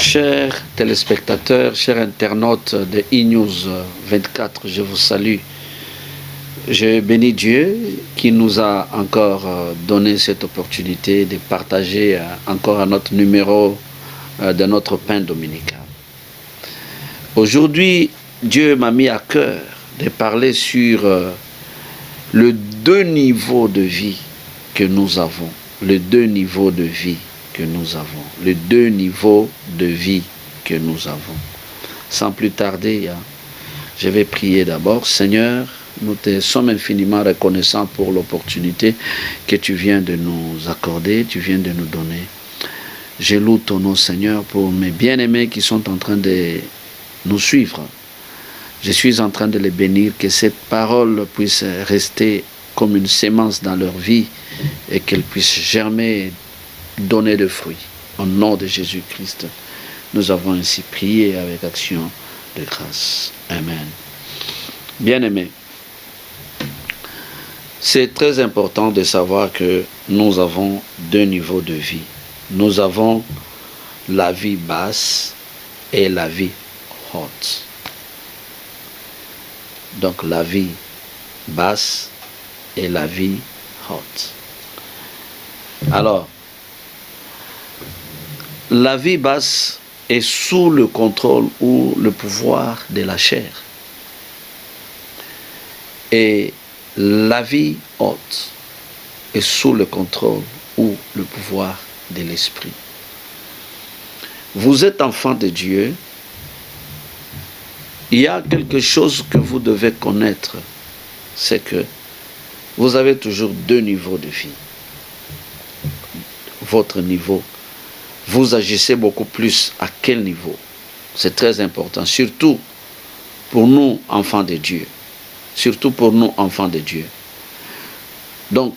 Chers téléspectateurs, chers internautes de e-News 24, je vous salue. Je bénis Dieu qui nous a encore donné cette opportunité de partager encore un autre numéro de notre pain dominical. Aujourd'hui, Dieu m'a mis à cœur de parler sur les deux niveaux de vie que nous avons. Les deux niveaux de vie que nous avons. Les deux niveaux de vie que nous avons. Sans plus tarder, je vais prier d'abord. Seigneur, nous te sommes infiniment reconnaissants pour l'opportunité que tu viens de nous accorder, tu viens de nous donner. Je loue ton nom, Seigneur, pour mes bien-aimés qui sont en train de nous suivre. Je suis en train de les bénir, que cette parole puisse rester comme une sémence dans leur vie et qu'elle puisse germer, donner de fruits. Au nom de Jésus-Christ, nous avons ainsi prié avec action de grâce. Amen. Bien-aimés, c'est très important de savoir que nous avons deux niveaux de vie. Nous avons la vie basse et la vie haute. Donc la vie basse et la vie haute. Alors, la vie basse est sous le contrôle ou le pouvoir de la chair. Et la vie haute est sous le contrôle ou le pouvoir de l'esprit. Vous êtes enfant de Dieu. Il y a quelque chose que vous devez connaître, c'est que vous avez toujours deux niveaux de vie. Votre niveau, vous agissez beaucoup plus à quel niveau? C'est très important, surtout pour nous, enfants de Dieu. Surtout pour nous, enfants de Dieu. Donc,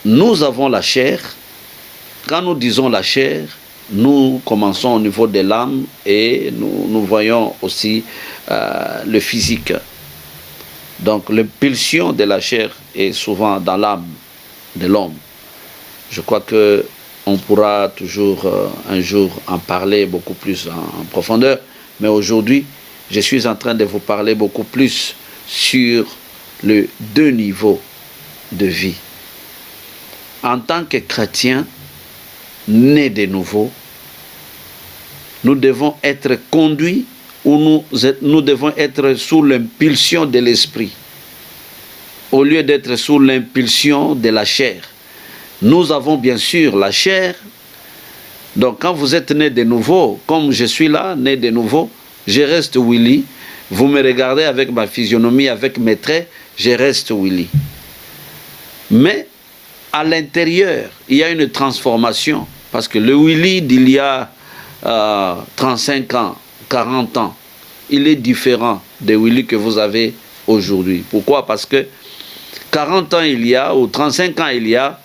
nous avons la chair. Quand nous disons la chair, nous commençons au niveau de l'âme et nous voyons aussi le physique. Donc l'impulsion de la chair est souvent dans l'âme de l'homme. Je crois qu'on pourra toujours un jour en parler beaucoup plus en profondeur. Mais aujourd'hui, je suis en train de vous parler beaucoup plus sur les deux niveaux de vie. En tant que chrétiens, nés de nouveau, nous devons être conduits ou nous devons être sous l'impulsion de l'esprit au lieu d'être sous l'impulsion de la chair. Nous avons bien sûr la chair. Donc quand vous êtes né de nouveau, comme je suis là, né de nouveau, je reste Willy. Vous me regardez avec ma physionomie, avec mes traits, je reste Willy. Mais à l'intérieur, il y a une transformation. Parce que le Willy d'il y a 35 ans, 40 ans, il est différent de Willy que vous avez aujourd'hui. Pourquoi? Parce que 40 ans il y a, ou 35 ans il y a,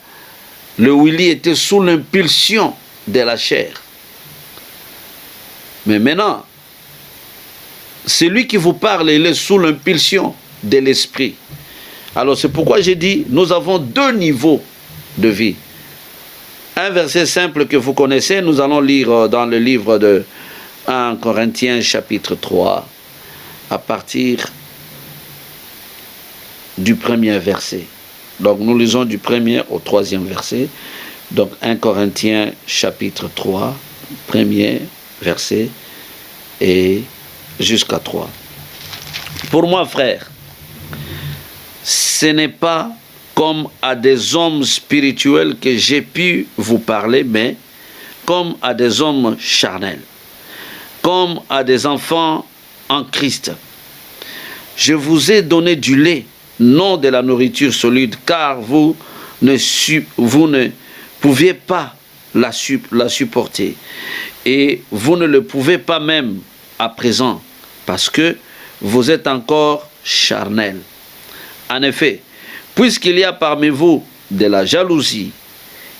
le Willy était sous l'impulsion de la chair. Mais maintenant, celui qui vous parle, il est sous l'impulsion de l'esprit. Alors c'est pourquoi j'ai dit, nous avons deux niveaux de vie. Un verset simple que vous connaissez, nous allons lire dans le livre de 1 Corinthiens chapitre 3, à partir du premier verset. Donc nous lisons du premier au troisième verset. Donc 1 Corinthiens chapitre 3, premier verset, et jusqu'à 3. Pour moi, frère, ce n'est pas comme à des hommes spirituels que j'ai pu vous parler, mais comme à des hommes charnels, comme à des enfants en Christ. Je vous ai donné du lait, non de la nourriture solide, car vous ne pouviez pas la supporter. Et vous ne le pouvez pas même à présent, parce que vous êtes encore charnels. En effet, puisqu'il y a parmi vous de la jalousie,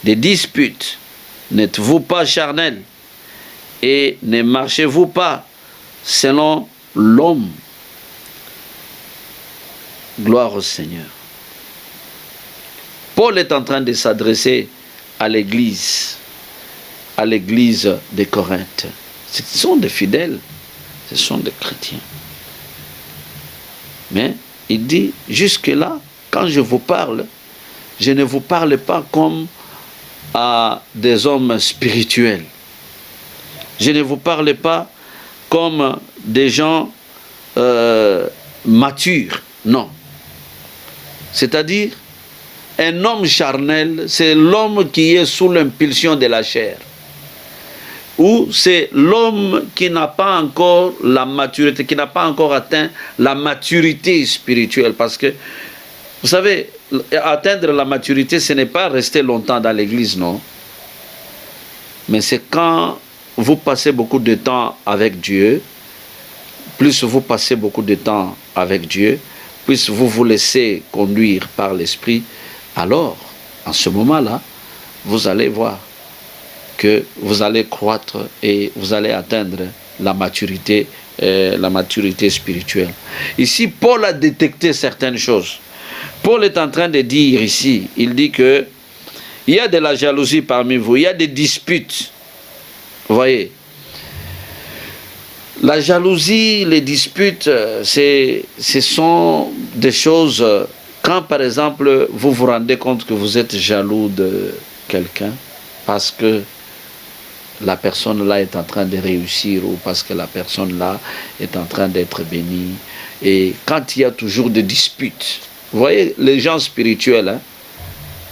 des disputes, n'êtes-vous pas charnels et ne marchez-vous pas selon l'homme? Gloire au Seigneur. Paul est en train de s'adresser à l'église de Corinthe. Ce sont des fidèles, ce sont des chrétiens. Mais il dit, jusque-là, quand je vous parle, je ne vous parle pas comme à des hommes spirituels. Je ne vous parle pas comme des gens matures. Non. C'est-à-dire, un homme charnel, c'est l'homme qui est sous l'impulsion de la chair. Ou c'est l'homme qui n'a pas encore la maturité, qui n'a pas encore atteint la maturité spirituelle. Parce que, vous savez, atteindre la maturité, ce n'est pas rester longtemps dans l'église, non. Mais c'est quand vous passez beaucoup de temps avec Dieu, plus vous passez beaucoup de temps avec Dieu, plus vous vous laissez conduire par l'Esprit, alors, en ce moment-là, vous allez voir que vous allez croître et vous allez atteindre la maturité spirituelle. Ici, Paul a détecté certaines choses. Paul est en train de dire ici, il dit que il y a de la jalousie parmi vous, il y a des disputes. Vous voyez, la jalousie, les disputes, ce sont des choses, quand par exemple vous vous rendez compte que vous êtes jaloux de quelqu'un parce que la personne là est en train de réussir ou parce que la personne là est en train d'être bénie. Et quand il y a toujours des disputes, vous voyez, les gens spirituels, hein,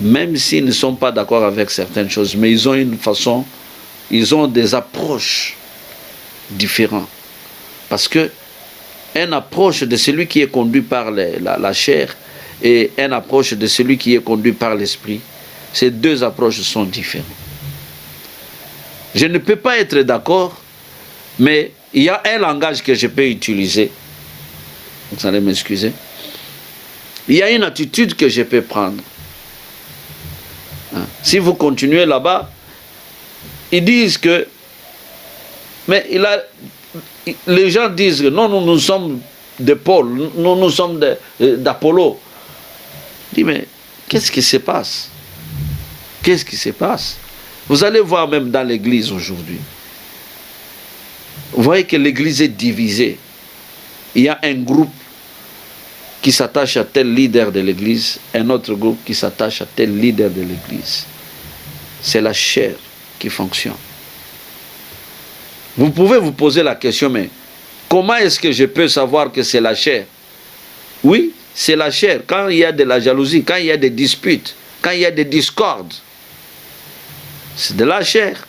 même s'ils ne sont pas d'accord avec certaines choses, mais ils ont une façon, ils ont des approches différentes. Parce que une approche de celui qui est conduit par la chair et une approche de celui qui est conduit par l'esprit, ces deux approches sont différentes. Je ne peux pas être d'accord, mais il y a un langage que je peux utiliser. Vous allez m'excuser. Il y a une attitude que je peux prendre. Si vous continuez là-bas, ils disent que... Mais les gens disent que non, nous sommes de Paul, nous sommes d'Apollo. Je dis, mais qu'est-ce qui se passe? Qu'est-ce qui se passe? Vous allez voir même dans l'église aujourd'hui. Vous voyez que l'église est divisée. Il y a un groupe qui s'attache à tel leader de l'église, un autre groupe qui s'attache à tel leader de l'église. C'est la chair qui fonctionne. Vous pouvez vous poser la question, mais comment est-ce que je peux savoir que c'est la chair? Oui, c'est la chair. Quand il y a de la jalousie, quand il y a des disputes, quand il y a des discordes, c'est de la chair.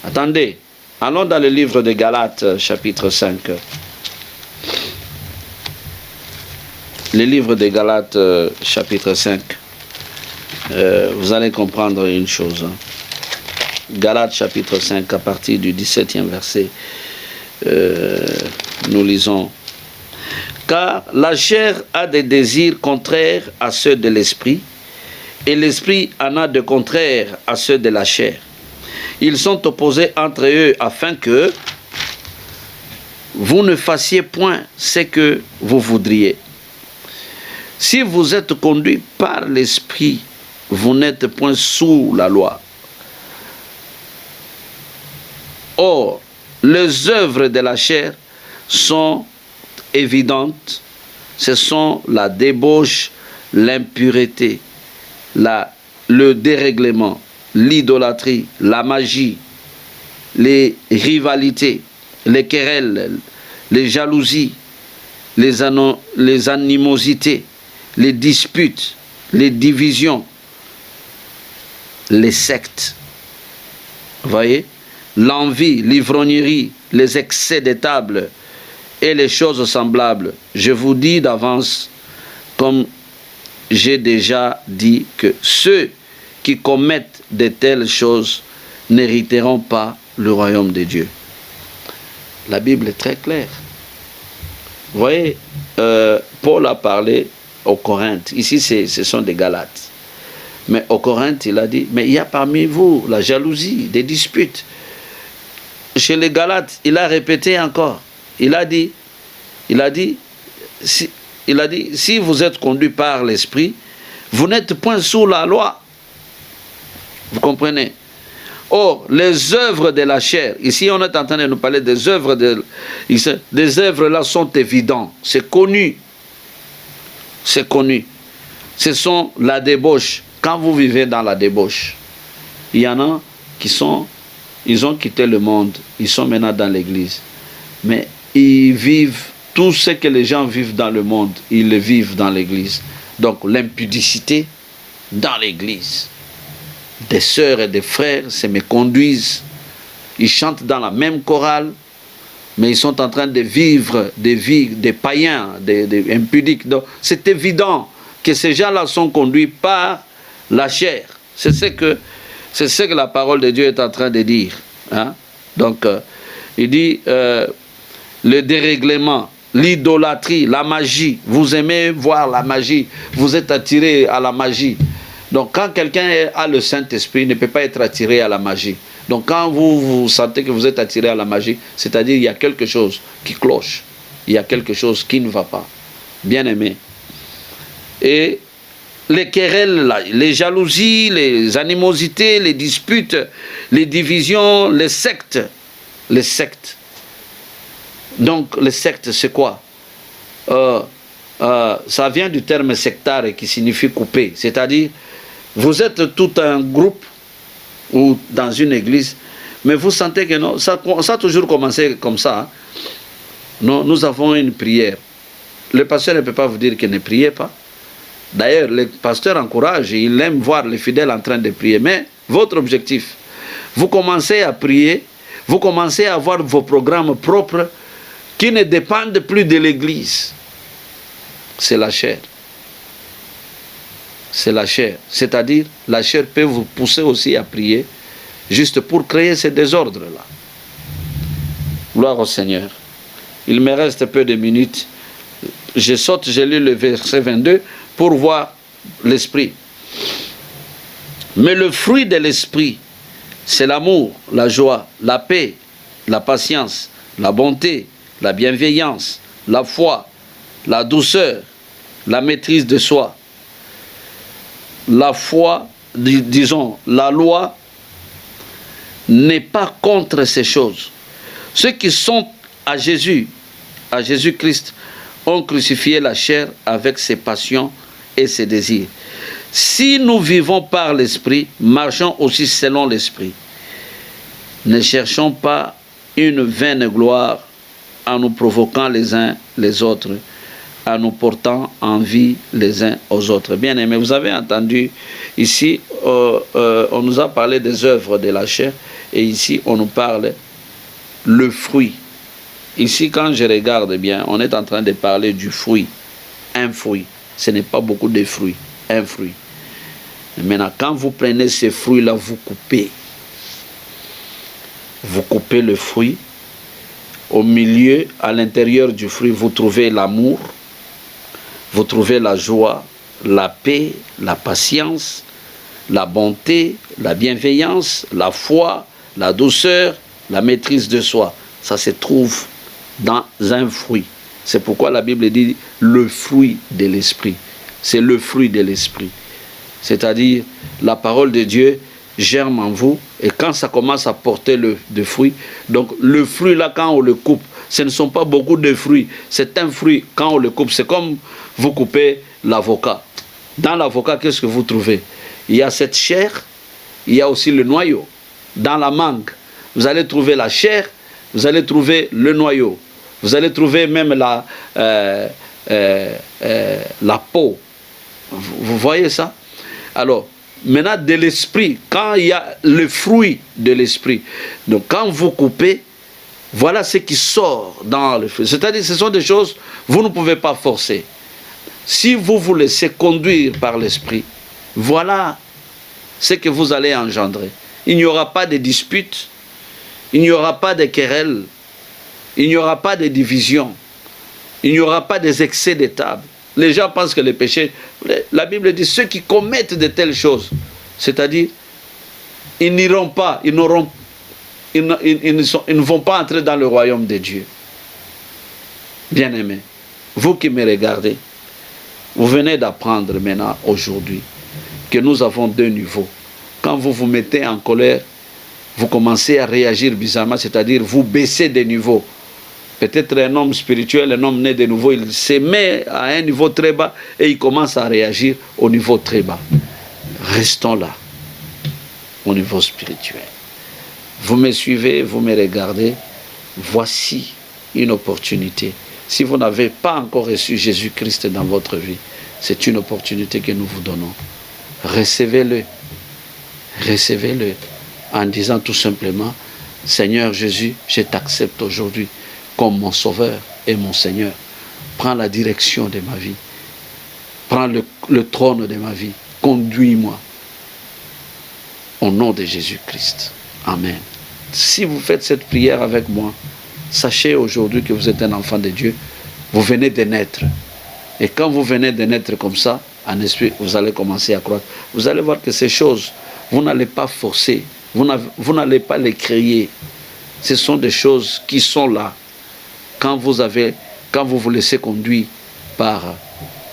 Attendez, allons dans le livre de Galates, chapitre 5. Le livre de Galates, chapitre 5. Vous allez comprendre une chose. Galates, chapitre 5, à partir du 17e verset, nous lisons. Car la chair a des désirs contraires à ceux de l'esprit, et l'esprit en a de contraires à ceux de la chair. Ils sont opposés entre eux afin que vous ne fassiez point ce que vous voudriez. Si vous êtes conduit par l'esprit, vous n'êtes point sous la loi. Or, les œuvres de la chair sont évidentes. Ce sont la débauche, l'impureté, le dérèglement, l'idolâtrie, la magie, les rivalités, les querelles, les jalousies, les animosités, les disputes, les divisions, les sectes. Vous voyez? L'envie, l'ivrognerie, les excès de table et les choses semblables. Je vous dis d'avance, comme j'ai déjà dit, que ceux qui commettent de telles choses n'hériteront pas le royaume de Dieu. La Bible est très claire. Vous voyez, Paul a parlé aux Corinthes. Ici, ce sont des Galates. Mais aux Corinthes, il a dit, mais il y a parmi vous la jalousie, des disputes. Chez les Galates, il a répété encore. Il a dit, si vous êtes conduit par l'esprit, vous n'êtes point sous la loi. Vous comprenez? Or, les œuvres de la chair, ici on est en train de nous parler des œuvres, des œuvres là sont évidentes, c'est connu. C'est connu. Ce sont la débauche. Quand vous vivez dans la débauche, il y en a qui ils ont quitté le monde, ils sont maintenant dans l'église. Mais ils vivent, tout ce que les gens vivent dans le monde, ils le vivent dans l'église. Donc l'impudicité dans l'église. Des sœurs et des frères se méconduisent. Ils chantent dans la même chorale, mais ils sont en train de vivre des vies des païens, des impudiques. Donc c'est évident que ces gens-là sont conduits par la chair. C'est ce que la parole de Dieu est en train de dire. Hein? Donc, il dit le dérèglement, l'idolâtrie, la magie. Vous aimez voir la magie, vous êtes attiré à la magie. Donc, quand quelqu'un a le Saint-Esprit, il ne peut pas être attiré à la magie. Donc, quand vous sentez que vous êtes attiré à la magie, c'est-à-dire il y a quelque chose qui cloche, il y a quelque chose qui ne va pas. Bien aimé. Et les querelles, les jalousies, les animosités, les disputes, les divisions, les sectes. Les sectes. Donc, les sectes, c'est quoi? Ça vient du terme sectaire qui signifie couper. C'est-à-dire, vous êtes tout un groupe ou dans une église, mais vous sentez que non, ça a toujours commencé comme ça. Hein. Non, nous avons une prière. Le pasteur ne peut pas vous dire qu'il ne priez pas. D'ailleurs, le pasteur encourage, il aime voir les fidèles en train de prier. Mais votre objectif, vous commencez à prier, vous commencez à avoir vos programmes propres qui ne dépendent plus de l'église. C'est la chair. C'est la chair. C'est-à-dire, la chair peut vous pousser aussi à prier, juste pour créer ces désordres-là. Gloire au Seigneur. Il me reste peu de minutes. Je lis le verset 22 pour voir l'esprit. Mais le fruit de l'esprit, c'est l'amour, la joie, la paix, la patience, la bonté, la bienveillance, la foi, la douceur, la maîtrise de soi. La foi, disons, la loi n'est pas contre ces choses. Ceux qui sont à Jésus-Christ, ont crucifié la chair avec ses passions et ses désirs. Si nous vivons par l'esprit, marchons aussi selon l'esprit. Ne cherchons pas une vaine gloire en nous provoquant les uns les autres, en nous portant envie les uns aux autres. Bien aimé, vous avez entendu ici, on nous a parlé des œuvres de la chair, et ici on nous parle le fruit. Ici, quand je regarde bien, on est en train de parler du fruit. Un fruit. Ce n'est pas beaucoup de fruits. Un fruit. Maintenant, quand vous prenez ces fruits-là, vous coupez. Vous coupez le fruit. Au milieu, à l'intérieur du fruit, vous trouvez l'amour. Vous trouvez la joie, la paix, la patience, la bonté, la bienveillance, la foi, la douceur, la maîtrise de soi. Ça se trouve dans un fruit. C'est pourquoi la Bible dit le fruit de l'esprit. C'est le fruit de l'esprit. C'est-à-dire, la parole de Dieu germe en vous, et quand ça commence à porter de fruits, donc le fruit là, quand on le coupe, ce ne sont pas beaucoup de fruits. C'est un fruit, quand on le coupe, c'est comme vous coupez l'avocat. Dans l'avocat, qu'est-ce que vous trouvez? Il y a cette chair, il y a aussi le noyau. Dans la mangue, vous allez trouver la chair, vous allez trouver le noyau. Vous allez trouver même la peau. Vous voyez ça? Alors, maintenant, de l'esprit, quand il y a le fruit de l'esprit, donc quand vous coupez, voilà ce qui sort dans le fruit. C'est-à-dire, ce sont des choses, vous ne pouvez pas forcer. Si vous vous laissez conduire par l'esprit, voilà ce que vous allez engendrer. Il n'y aura pas de disputes, il n'y aura pas de querelles, il n'y aura pas de divisions, il n'y aura pas des excès de table. Les gens pensent que les péchés, la Bible dit ceux qui commettent de telles choses, c'est-à-dire, ils n'iront pas, ils ne vont pas entrer dans le royaume de Dieu. Bien-aimés, vous qui me regardez, vous venez d'apprendre maintenant, aujourd'hui, que nous avons deux niveaux. Quand vous vous mettez en colère, vous commencez à réagir bizarrement, c'est-à-dire vous baissez de niveau. Peut-être un homme spirituel, un homme né de nouveau, il se met à un niveau très bas et il commence à réagir au niveau très bas. Restons là, au niveau spirituel. Vous me suivez, vous me regardez. Voici une opportunité. Si vous n'avez pas encore reçu Jésus-Christ dans votre vie, c'est une opportunité que nous vous donnons. Recevez-le. Recevez-le en disant tout simplement, Seigneur Jésus, je t'accepte aujourd'hui comme mon Sauveur et mon Seigneur. Prends la direction de ma vie. Prends le trône de ma vie. Conduis-moi. Au nom de Jésus-Christ. Amen. Si vous faites cette prière avec moi, sachez aujourd'hui que vous êtes un enfant de Dieu. Vous venez de naître. Et quand vous venez de naître comme ça, en esprit, vous allez commencer à croire. Vous allez voir que ces choses, vous n'allez pas forcer. Vous n'allez pas les créer. Ce sont des choses qui sont là. Quand vous vous laissez conduire par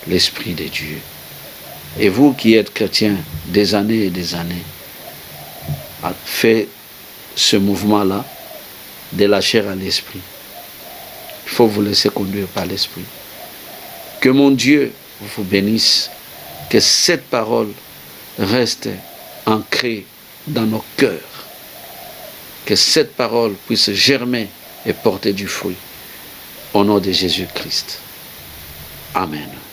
l'Esprit de Dieu. Et vous qui êtes chrétien des années et des années, faites ce mouvement-là de la chair à l'esprit. Il faut vous laisser conduire par l'Esprit. Que mon Dieu vous bénisse. Que cette parole reste ancrée dans nos cœurs. Que cette parole puisse germer et porter du fruit. Au nom de Jésus-Christ. Amen.